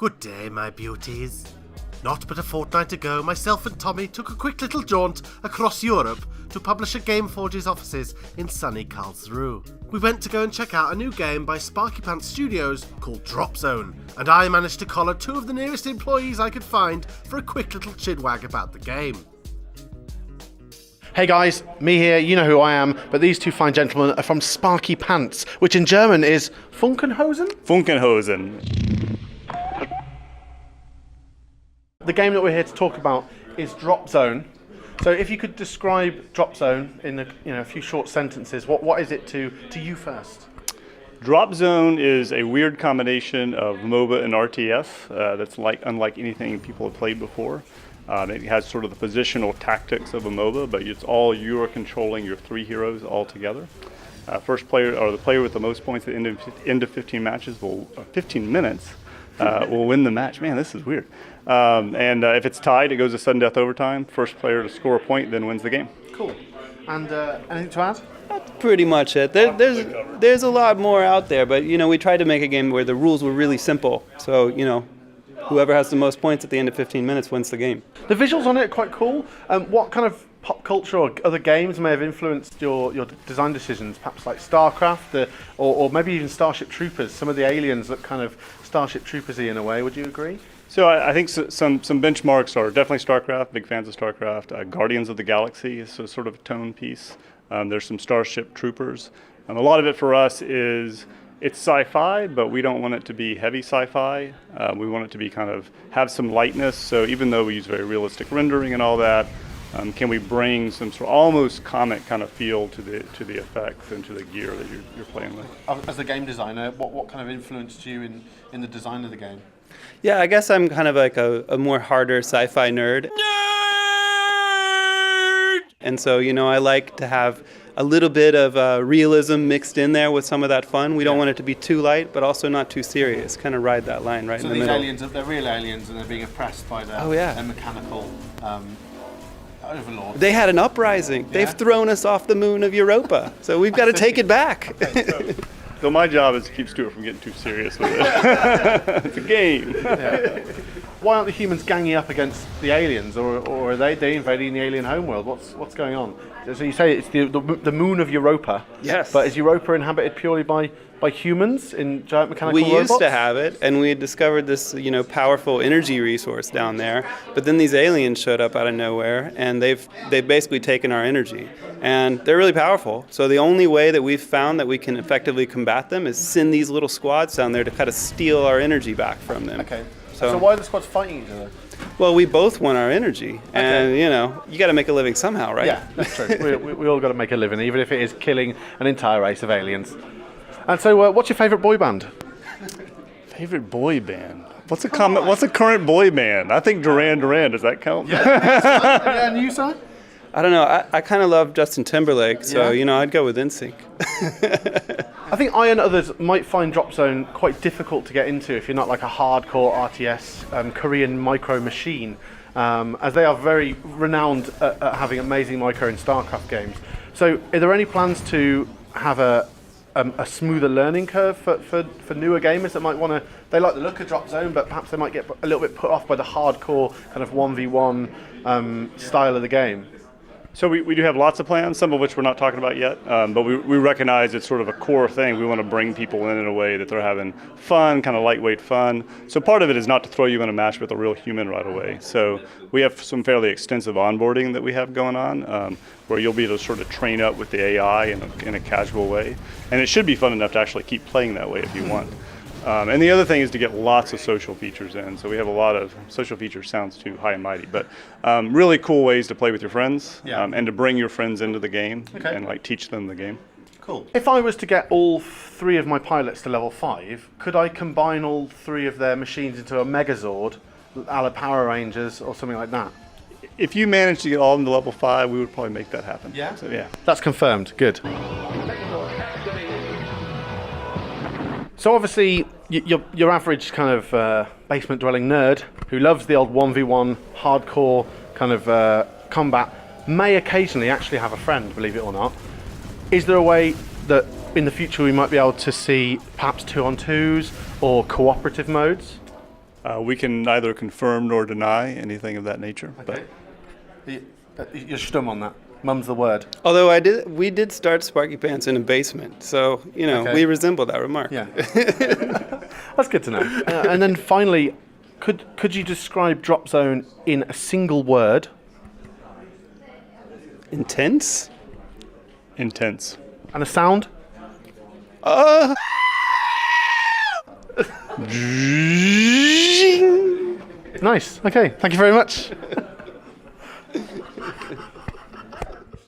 Good day, my beauties. Not but a fortnight ago, myself and Tommy took a quick little jaunt across Europe to publish at Gameforge's offices in sunny Karlsruhe. We went to go and check out a new game by Sparkypants Studios called Dropzone, and I managed to collar two of the nearest employees I could find for a quick little chidwag about the game. Hey guys, me here, you know who I am, but these two fine gentlemen are from Sparkypants, which in German is Funkenhosen? Funkenhosen. The game that we're here to talk about is Dropzone. So if you could describe Dropzone in a few short sentences, what is it to you first? Dropzone is a weird combination of MOBA and RTS that's unlike anything people have played before. It has sort of the positional tactics of a MOBA, but it's all you are controlling your three heroes all together. First player, or the player with the most points at the end of 15 matches, 15 minutes, will win the match. Man, this is weird. And if it's tied, it goes to sudden death overtime. First player to score a point then wins the game. Cool. And anything to add? That's pretty much it. There's a lot more out there, but we tried to make a game where the rules were really simple. So whoever has the most points at the end of 15 minutes wins the game. The visuals on it are quite cool. What kind of pop culture or other games may have influenced your design decisions? Perhaps like Starcraft, or maybe even Starship Troopers. Some of the aliens look kind of Starship Troopers-y in a way. Would you agree? So I think some benchmarks are definitely Starcraft, big fans of Starcraft. Guardians of the Galaxy is a sort of a tone piece. There's some Starship Troopers. A lot of it for us is it's sci-fi, but we don't want it to be heavy sci-fi. We want it to be kind of have some lightness. So even though we use very realistic rendering and all that, can we bring some sort of almost comic kind of feel to the effects and to the gear that you're playing with? As a game designer, what kind of influenced you in the design of the game? Yeah, I guess I'm kind of like a more harder sci-fi nerd. And so, I like to have a little bit of realism mixed in there with some of that fun. We don't want it to be too light, but also not too serious. Kind of ride that line right in the middle. So these aliens, they're real aliens, and they're being oppressed by their mechanical overlords. They had an uprising. Yeah. They've thrown us off the moon of Europa, so we've got to take it back. So my job is to keep Stuart from getting too serious with it. It's a game. Yeah. Why aren't the humans ganging up against the aliens, or are they invading the alien homeworld? What's going on? So you say it's the moon of Europa. Yes. But is Europa inhabited purely by humans in giant mechanical robots? We used to have it, and we had discovered this powerful energy resource down there. But then these aliens showed up out of nowhere, and they've basically taken our energy. And they're really powerful. So the only way that we've found that we can effectively combat them is send these little squads down there to kind of steal our energy back from them. Okay. So why are the squads fighting each other? Well, we both want our energy, and you got to make a living somehow, right? Yeah, that's true. we all got to make a living, even if it is killing an entire race of aliens. And so, what's your favourite boy band? Favorite boy band? What's a current boy band? I think Duran Duran. Does that count? Yeah. And you, sir? I don't know. I kind of love Justin Timberlake, so I'd go with NSYNC. I think I and others might find Dropzone quite difficult to get into if you're not like a hardcore RTS Korean micro machine, as they are very renowned at having amazing micro and Starcraft games. So are there any plans to have a smoother learning curve for newer gamers that might want to, they like the look of Dropzone, but perhaps they might get a little bit put off by the hardcore kind of 1v1 style of the game? So we do have lots of plans, some of which we're not talking about yet, but we recognize it's sort of a core thing. We want to bring people in a way that they're having fun, kind of lightweight fun. So part of it is not to throw you in a match with a real human right away. So we have some fairly extensive onboarding that we have going on, where you'll be able to sort of train up with the AI in a casual way. And it should be fun enough to actually keep playing that way if you want. And the other thing is to get lots of social features in. So we have a lot of social features, sounds too high and mighty, but really cool ways to play with your friends and to bring your friends into the game and teach them the game. Cool. If I was to get all three of my pilots to level 5, could I combine all three of their machines into a Megazord, a la Power Rangers or something like that? If you manage to get all of them to level 5, we would probably make that happen. Yeah? So, yeah. That's confirmed. Good. So obviously, your average kind of basement-dwelling nerd who loves the old 1v1 hardcore kind of combat may occasionally actually have a friend, believe it or not. Is there a way that in the future we might be able to see perhaps 2-on-2s or cooperative modes? We can neither confirm nor deny anything of that nature. Okay. You're stum on that. Mum's the word. Although we did start Sparkypants in a basement, so Okay. we resemble that remark. Yeah. That's good to know. And then finally, could you describe Dropzone in a single word? Intense. Intense. And a sound? Nice. Okay. Thank you very much.